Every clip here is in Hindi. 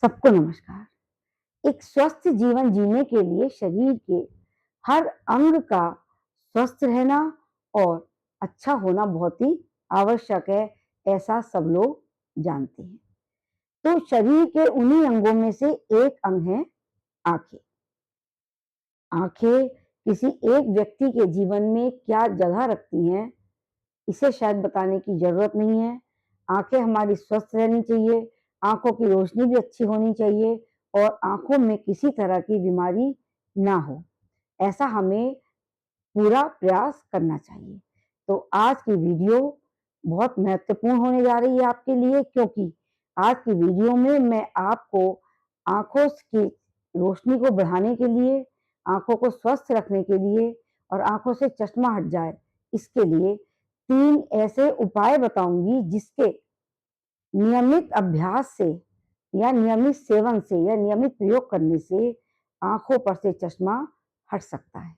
सबको नमस्कार। एक स्वस्थ जीवन जीने के लिए शरीर के हर अंग का स्वस्थ रहना और अच्छा होना बहुत ही आवश्यक है, ऐसा सब लोग जानते हैं। तो शरीर के उन्हीं अंगों में से एक अंग है आंखें। आंखें किसी एक व्यक्ति के जीवन में क्या जगह रखती हैं, इसे शायद बताने की जरूरत नहीं है। आंखें हमारी स्वस्थ रहनी चाहिए, आंखों की रोशनी भी अच्छी होनी चाहिए और आंखों में किसी तरह की बीमारी ना हो, ऐसा हमें पूरा प्रयास करना चाहिए। तो आज की वीडियो बहुत महत्वपूर्ण होने जा रही है आपके लिए, क्योंकि आज की वीडियो में मैं आपको आंखों की रोशनी को बढ़ाने के लिए, आंखों को स्वस्थ रखने के लिए और आंखों से चश्मा हट जाए, इसके लिए 3 ऐसे उपाय बताऊंगी जिसके नियमित अभ्यास से या नियमित सेवन से या नियमित प्रयोग करने से आंखों पर से चश्मा हट सकता है।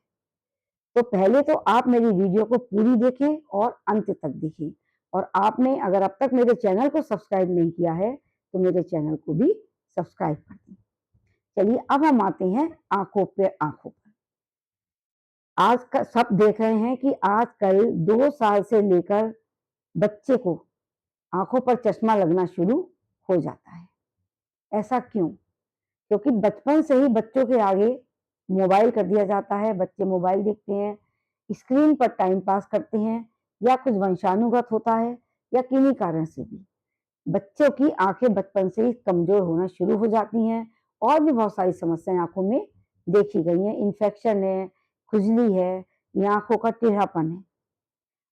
तो पहले तो आप मेरी वीडियो को पूरी देखें और अंत तक देखें, और आपने अगर अब तक मेरे चैनल को सब्सक्राइब नहीं किया है तो मेरे चैनल को भी सब्सक्राइब कर दें। चलिए अब हम आते हैं आंखों पे आंखों पर। आज का सब देख रहे हैं कि आजकल 2 साल से लेकर बच्चे को आंखों पर चश्मा लगना शुरू हो जाता है। ऐसा क्यों? क्योंकि बचपन से ही बच्चों के आगे मोबाइल कर दिया जाता है, बच्चे मोबाइल देखते हैं, स्क्रीन पर टाइम पास करते हैं, या कुछ वंशानुगत होता है या किन्हीं कारण से भी बच्चों की आंखें बचपन से ही कमजोर होना शुरू हो जाती हैं। और भी बहुत सारी समस्याएं आंखों में देखी गई हैं, इन्फेक्शन है, खुजली है, या आंखों का टेढ़ापन है।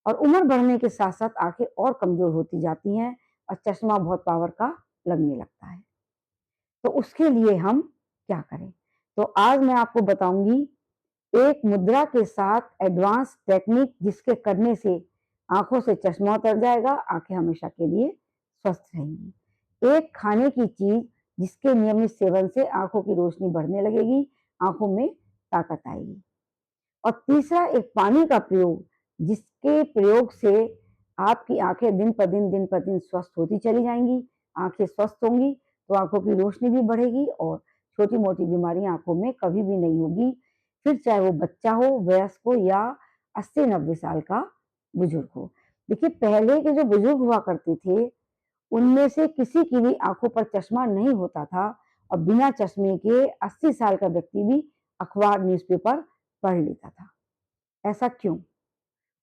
और उम्र बढ़ने के साथ साथ आंखें और कमजोर होती जाती हैं और चश्मा बहुत पावर का लगने लगता है। तो उसके लिए हम क्या करें? तो आज मैं आपको बताऊंगी एक मुद्रा के साथ एडवांस टेक्निक, जिसके करने से आंखों से चश्मा उतर जाएगा, आंखें हमेशा के लिए स्वस्थ रहेंगी। एक खाने की चीज जिसके नियमित सेवन से आंखों की रोशनी बढ़ने लगेगी, आंखों में ताकत आएगी। और तीसरा एक पानी का प्रयोग, जिसके प्रयोग से आपकी आंखें दिन पर दिन स्वस्थ होती चली जाएंगी। आंखें स्वस्थ होंगी तो आंखों की रोशनी भी बढ़ेगी और छोटी मोटी बीमारियां आंखों में कभी भी नहीं होगी, फिर चाहे वो बच्चा हो, वयस्क हो या 80-90 साल का बुजुर्ग हो। देखिए, पहले के जो बुजुर्ग हुआ करते थे उनमें से किसी की भी आंखों पर चश्मा नहीं होता था, और बिना चश्मे के 80 साल का व्यक्ति भी अखबार न्यूज़पेपर पढ़ लेता था। ऐसा क्यों?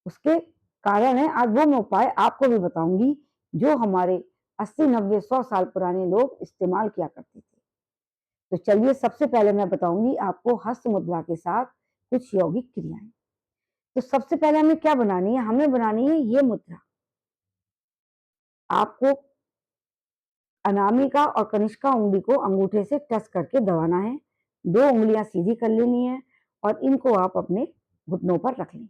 उसके कारण है, आज वो मैं उपाय आपको भी बताऊंगी जो हमारे 80-90-100 साल पुराने लोग इस्तेमाल किया करते थे। तो चलिए, सबसे पहले मैं बताऊंगी आपको हस्त मुद्रा के साथ कुछ यौगिक क्रियाएं। तो सबसे पहले हमें क्या बनानी है? हमें बनानी है ये मुद्रा। आपको अनामिका और कनिष्का उंगली को अंगूठे से टच करके दबाना है, 2 उंगलियां सीधी कर लेनी है और इनको आप अपने घुटनों पर रख लें।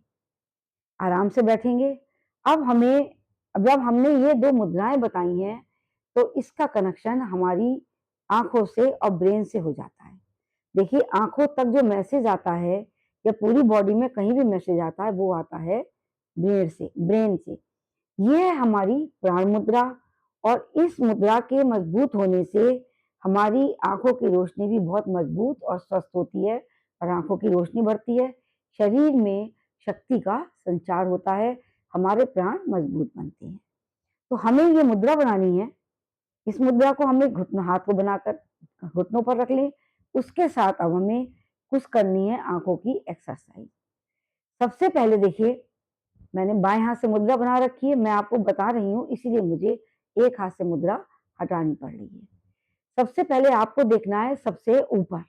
आराम से बैठेंगे। अब जब हमने ये 2 मुद्राएं बताई हैं, तो इसका कनेक्शन हमारी आंखों से और ब्रेन से हो जाता है। देखिए, आंखों तक जो मैसेज आता है या पूरी बॉडी में कहीं भी मैसेज आता है, वो आता है ब्रेन से। ये है हमारी प्राण मुद्रा, और इस मुद्रा के मजबूत होने से हमारी आंखों की रोशनी भी बहुत मजबूत और स्वस्थ होती है, और आंखों की रोशनी बढ़ती है, शरीर में शक्ति का संचार होता है, हमारे प्राण मजबूत बनते हैं। तो हमें ये मुद्रा बनानी है। इस मुद्रा को हमें हाथ को बनाकर घुटनों पर रख लें। उसके साथ अब हमें कुछ करनी है आंखों की एक्सरसाइज। सबसे पहले देखिए, मैंने बाएं हाथ से मुद्रा बना रखी है, मैं आपको बता रही हूँ इसीलिए मुझे एक हाथ से मुद्रा हटानी पड़ रही है। सबसे पहले आपको देखना है सबसे ऊपर,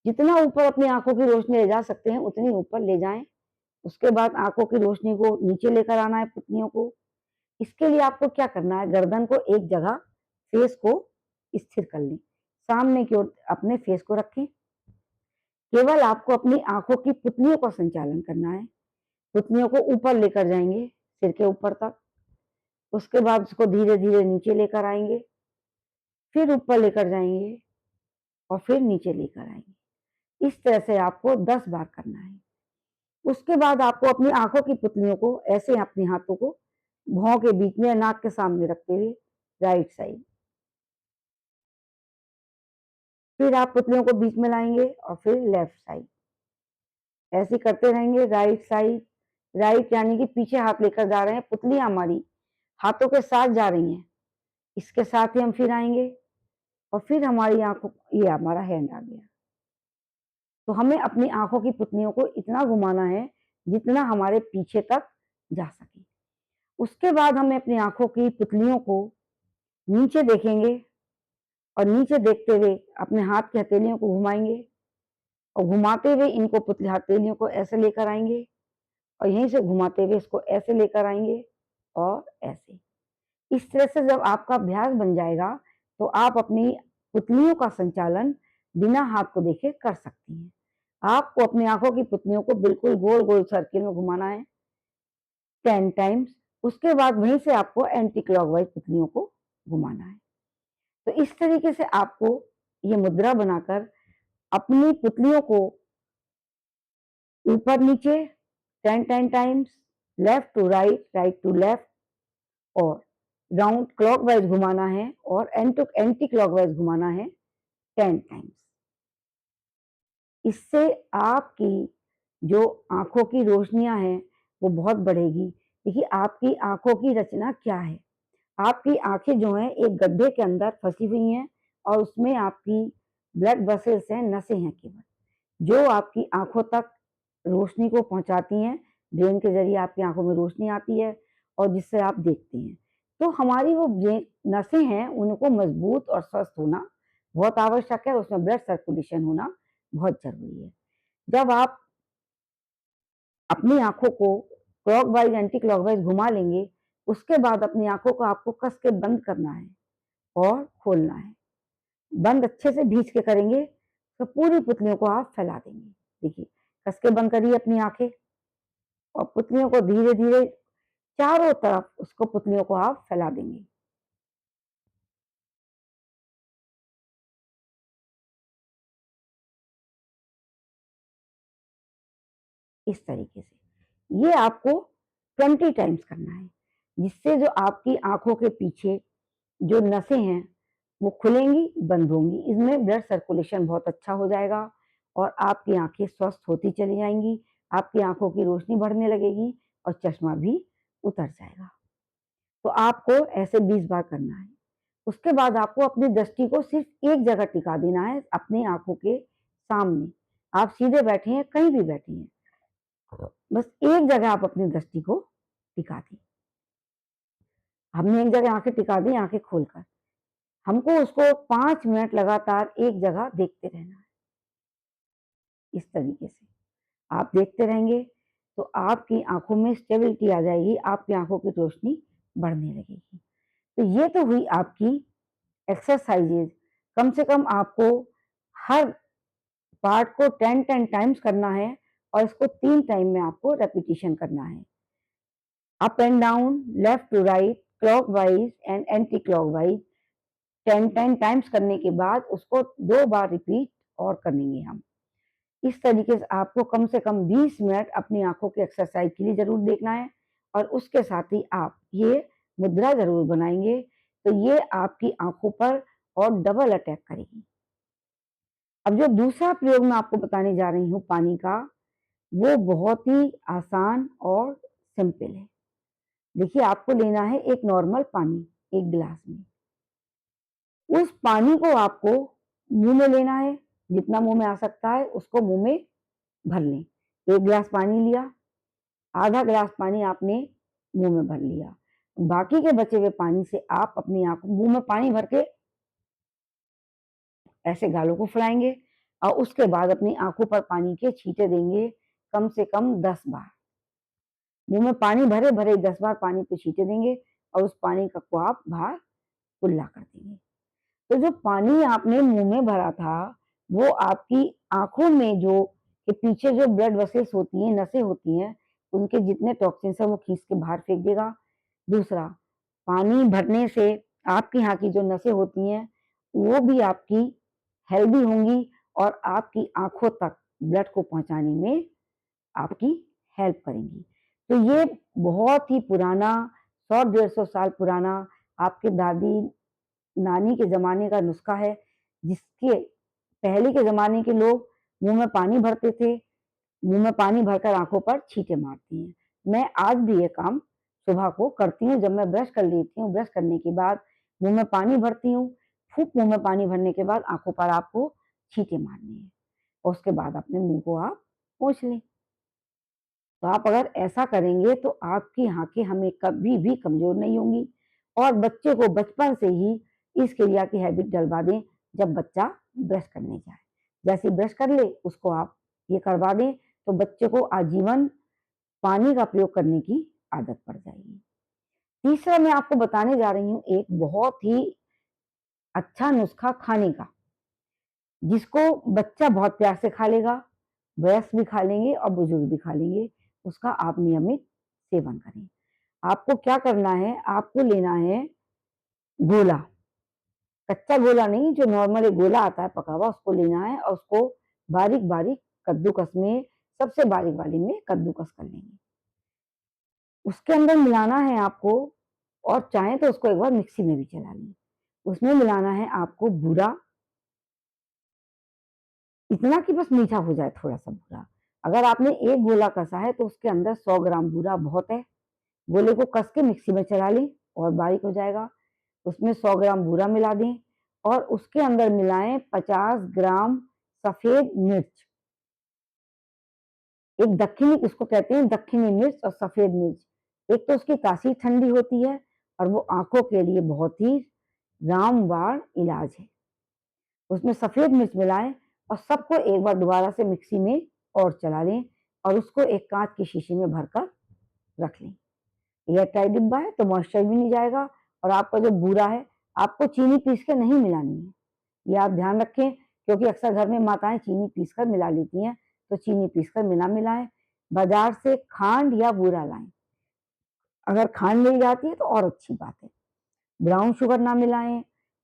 जितना ऊपर अपनी आंखों की रोशनी ले जा सकते हैं उतनी ऊपर ले जाएं। उसके बाद आंखों की रोशनी को नीचे लेकर आना है, पुतलियों को। इसके लिए आपको क्या करना है? गर्दन को एक जगह, फेस को स्थिर कर लें, सामने की ओर अपने फेस को रखें। केवल आपको अपनी आंखों की पुतलियों का संचालन करना है। पुतलियों को ऊपर लेकर जाएंगे, सिर के ऊपर तक। उसके बाद उसको धीरे धीरे नीचे लेकर आएंगे, फिर ऊपर लेकर जाएंगे और फिर नीचे लेकर आएंगे। इस तरह से आपको 10 बार करना है। उसके बाद आपको अपनी आंखों की पुतलियों को ऐसे अपने हाथों को भौं के बीच में, नाक के सामने रखते हुए राइट साइड फिर आप पुतलियों को बीच में लाएंगे और फिर लेफ्ट साइड, ऐसे करते रहेंगे। राइट साइड, राइट यानी कि पीछे हाथ लेकर जा रहे हैं, पुतलियां हमारी हाथों के साथ जा रही हैं। इसके साथ ही हम फिर आएंगे और फिर हमारी आंखों, ये हमारा हैंड आ गया। तो हमें अपनी आंखों की पुतलियों को इतना घुमाना है जितना हमारे पीछे तक जा सके। उसके बाद हमें अपनी आंखों की पुतलियों को नीचे देखेंगे और नीचे देखते हुए अपने हाथ की हथेलियों को घुमाएंगे और घुमाते हुए इनको पुतली हथेलियों को ऐसे लेकर आएंगे और यहीं से घुमाते हुए इसको ऐसे लेकर आएंगे और ऐसे। इस तरह से जब आपका अभ्यास बन जाएगा तो आप अपनी पुतलियों का संचालन बिना हाथ को देखे कर सकती हैं। आपको अपनी आंखों की पुतलियों को बिल्कुल गोल गोल सर्किल में घुमाना है 10 टाइम्स। उसके बाद वहीं से आपको एंटी क्लॉकवाइज पुतलियों को घुमाना है। तो इस तरीके से आपको ये मुद्रा बनाकर अपनी पुतलियों को ऊपर नीचे 10 times, left to right, right to left और राउंड क्लॉकवाइज घुमाना है और एंटी क्लॉकवाइज घुमाना है 10 टाइम्स। इससे आपकी जो आंखों की रोशनियां हैं वो बहुत बढ़ेगी। देखिए आपकी आंखों की रचना क्या है, आपकी आंखें जो हैं एक गड्ढे के अंदर फंसी हुई हैं और उसमें आपकी ब्लड वेसल्स हैं, नसें हैं केवल, जो आपकी आंखों तक रोशनी को पहुंचाती हैं। ब्रेन के जरिए आपकी आंखों में रोशनी आती है और जिससे आप देखते हैं। तो हमारी वो नसें हैं उनको मजबूत और स्वस्थ होना बहुत आवश्यक है, उसमें ब्लड सर्कुलेशन होना बहुत जरूरी है। जब आप अपनी आंखों को क्लॉकवाइज एंटी क्लॉकवाइज घुमा लेंगे, उसके बाद अपनी आंखों को आपको कस के बंद करना है और खोलना है। बंद अच्छे से भींच के करेंगे तो पूरी पुतलियों को आप फैला देंगे। देखिए कस के बंद करिए अपनी आंखें और पुतलियों को धीरे धीरे चारों तरफ उसको पुतलियों को आप फैला देंगे। इस तरीके से ये आपको 20 टाइम्स करना है, जिससे जो आपकी आंखों के पीछे जो नसें हैं वो खुलेंगी, बंद होंगी। इसमें ब्लड सर्कुलेशन बहुत अच्छा हो जाएगा और आपकी आंखें स्वस्थ होती चली जाएंगी, आपकी आंखों की रोशनी बढ़ने लगेगी और चश्मा भी उतर जाएगा। तो आपको ऐसे 20 बार करना है। उसके बाद आपको अपनी दृष्टि को सिर्फ एक जगह टिका देना है, अपनी आंखों के सामने। आप सीधे बैठे हैं, कहीं भी बैठे हैं, बस एक जगह आप अपनी दृष्टि को टिका दें। हमने एक जगह आंखें टिका दी, आंखें खोलकर हमको उसको 5 मिनट लगातार एक जगह देखते रहना है। इस तरीके से आप देखते रहेंगे तो आपकी आंखों में स्टेबिलिटी आ जाएगी, आपकी आंखों की रोशनी बढ़ने लगेगी। तो ये तो हुई आपकी एक्सरसाइजेज। कम से कम आपको हर पार्ट को 10 टाइम्स करना है और इसको 3 टाइम में आपको रेपिटेशन करना है। Up and down, left to right, clockwise and anticlockwise 10 times करने के बाद उसको 2 बार रिपीट और करेंगे हम। इस तरीके से कम 20 मिनट अपनी आंखों की एक्सरसाइज के लिए जरूर देखना है और उसके साथ ही आप ये मुद्रा जरूर बनाएंगे तो ये आपकी आंखों पर और डबल अटैक करेगी। अब जो दूसरा प्रयोग मैं आपको बताने जा रही हूँ पानी का, वो बहुत ही आसान और सिंपल है। देखिए आपको लेना है एक नॉर्मल पानी, एक गिलास में। उस पानी को आपको मुंह में लेना है, जितना मुंह में आ सकता है उसको मुंह में भर लें। एक गिलास पानी लिया, आधा गिलास पानी आपने मुंह में भर लिया, बाकी के बचे हुए पानी से आप अपनी आंखों मुंह में पानी भर के ऐसे गालों को फुलाएंगे और उसके बाद अपनी आंखों पर पानी के छींटे देंगे कम से कम 10 बार। मुंह में पानी भरे भरे 10 बार पानी पे छींटे देंगे और उस पानी का को आप बाहर कुल्ला कर देंगे। तो जो पानी आपने मुंह में भरा था वो आपकी आंखों में जो के पीछे जो ब्लड वेसल्स होती हैं, नसें होती हैं, उनके जितने टॉक्सिन्स हैं वो खींच के बाहर फेंक देगा। दूसरा, पानी भरने से आपकी यहाँ की जो नसें होती हैं वो भी आपकी हेल्दी होंगी और आपकी आंखों तक ब्लड को पहुंचाने में आपकी हेल्प करेंगी। तो ये बहुत ही पुराना 100-150 साल पुराना आपके दादी नानी के ज़माने का नुस्खा है, जिसके पहले के ज़माने के लोग मुँह में पानी भरते थे, मुँह में पानी भरकर आँखों पर छींटे मारती हैं। मैं आज भी ये काम सुबह को करती हूँ, जब मैं ब्रश कर लेती हूँ, ब्रश करने के बाद मुँह में पानी भरती हूँ, खूब मुँह में पानी भरने के बाद आँखों पर आपको छींटे मारने हैं और उसके बाद अपने मुँह को आप पोंछ लें। तो आप अगर ऐसा करेंगे तो आपकी आँखें हमें कभी भी कमज़ोर नहीं होंगी और बच्चे को बचपन से ही इस क्रिया की हैबिट डलवा दें जब बच्चा ब्रश करने जाए। जैसे ही ब्रश कर ले उसको आप ये करवा दें तो बच्चे को आजीवन पानी का प्रयोग करने की आदत पड़ जाएगी। तीसरा मैं आपको बताने जा रही हूँ एक बहुत ही अच्छा नुस्खा खाने का, जिसको बच्चा बहुत प्यार से खा लेगा, वयस्क भी खा लेंगे और बुजुर्ग भी खा लेंगे। उसका आप नियमित सेवन करें। आपको क्या करना है, आपको लेना है गोला, कच्चा गोला नहीं, जो नॉर्मल एक गोला आता है पका हुआ, उसको लेना है और उसको बारीक-बारीक कद्दूकस में, सबसे बारीक वाले में कद्दूकस कर लेंगे। उसके अंदर मिलाना है आपको और चाहें तो उसको एक बार मिक्सी में भी चला लें। उसमें मिलाना है आपको बूरा, इतना कि बस मीठा हो जाए थोड़ा-सा बूरा। अगर आपने एक गोला कसा है तो उसके अंदर 100 ग्राम बूरा बहुत है। गोले को कस के मिक्सी में चला लें और बारीक हो जाएगा। उसमें 100 ग्राम बूरा मिला दें और उसके अंदर मिलाएँ 50 ग्राम सफ़ेद मिर्च। एक दक्खनी इसको कहते हैं दक्खनी मिर्च और सफ़ेद मिर्च। एक तो उसकी तासीर ठंडी होती है और वो आँखों के लिए बहुत ही रामबाण इलाज है। उसमें सफ़ेद मिर्च मिलाएँ और सबको एक बार दोबारा से मिक्सी में और चला लें और उसको एक काँच की शीशी में भरकर रख लें। एयरटाइट डिब्बा है तो मॉइस्चर भी नहीं जाएगा और आपका जो बूरा है, आपको चीनी पीस के नहीं मिलानी है। ये आप ध्यान रखें क्योंकि अक्सर घर में माताएँ चीनी पीस कर मिला लेती हैं, तो चीनी पीस कर ना मिलाएँ। बाज़ार से खांड या बूरा लाएँ। अगर खांड मिल जाती है तो और अच्छी बात है। ब्राउन शुगर ना मिलाएँ,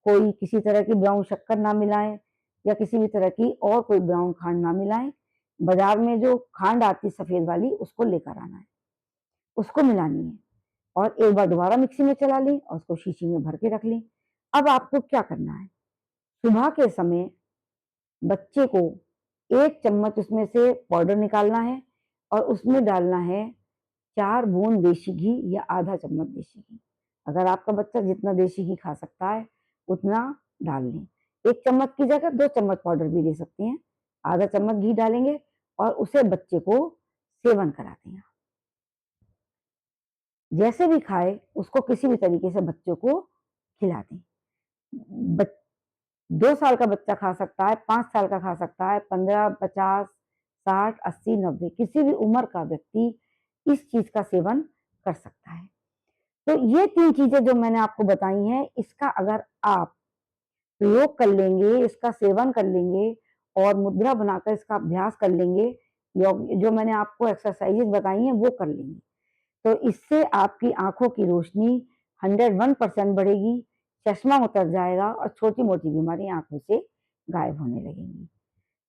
कोई किसी तरह की ब्राउन शक्कर ना मिलाएँ या किसी भी तरह की और कोई ब्राउन खांड ना मिलाएँ। बाज़ार में जो खांड आती है सफ़ेद वाली उसको लेकर आना है, उसको मिलानी है और एक बार दोबारा मिक्सी में चला लें और उसको शीशी में भर के रख लें। अब आपको क्या करना है, सुबह के समय बच्चे को 1 चम्मच उसमें से पाउडर निकालना है और उसमें डालना है 4 बूंद देशी घी या आधा चम्मच देशी घी। अगर आपका बच्चा जितना देशी घी खा सकता है, उतना डाल लें। 1 चम्मच की जगह 2 चम्मच पाउडर भी ले सकते हैं। आधा चम्मच घी डालेंगे और उसे बच्चे को सेवन कराते हैं। जैसे भी खाए, उसको किसी भी तरीके से बच्चों को खिला दें। बच 2 साल का बच्चा खा सकता है, 5 साल का खा सकता है, 15, 50, 60, 80, 90 किसी भी उम्र का व्यक्ति इस चीज़ का सेवन कर सकता है। तो ये 3 चीज़ें जो मैंने आपको बताई हैं, इसका अगर आप प्रयोग कर लेंगे, इसका सेवन कर लेंगे और मुद्रा बनाकर इसका अभ्यास कर लेंगे, जो मैंने आपको एक्सरसाइज़ेज़ बताई हैं, वो कर लेंगे। तो इससे आपकी आँखों की रोशनी 101% बढ़ेगी, चश्मा उतर जाएगा और छोटी-मोटी बीमारियाँ आँखों से गायब होने लगेंगी।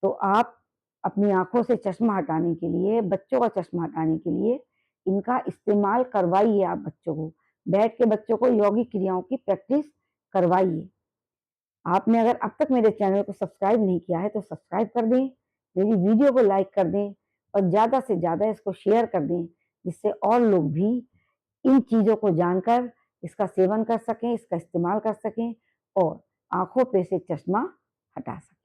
तो आप अपनी आँखों से चश्मा हटाने के लिए, बच्चों का चश्मा हटाने के लिए इनका इस्तेमाल करवाइए आप बच्चों को। बैठ के बच्चों को यौगिक क्रियाओं की प्रैक्टिस करवाइए। आपने अगर अब तक मेरे चैनल को सब्सक्राइब नहीं किया है तो सब्सक्राइब कर दें, मेरी वीडियो को लाइक कर दें और ज़्यादा से ज़्यादा इसको शेयर कर दें, जिससे और लोग भी इन चीज़ों को जानकर इसका सेवन कर सकें, इसका इस्तेमाल कर सकें और आँखों पे से चश्मा हटा सकें।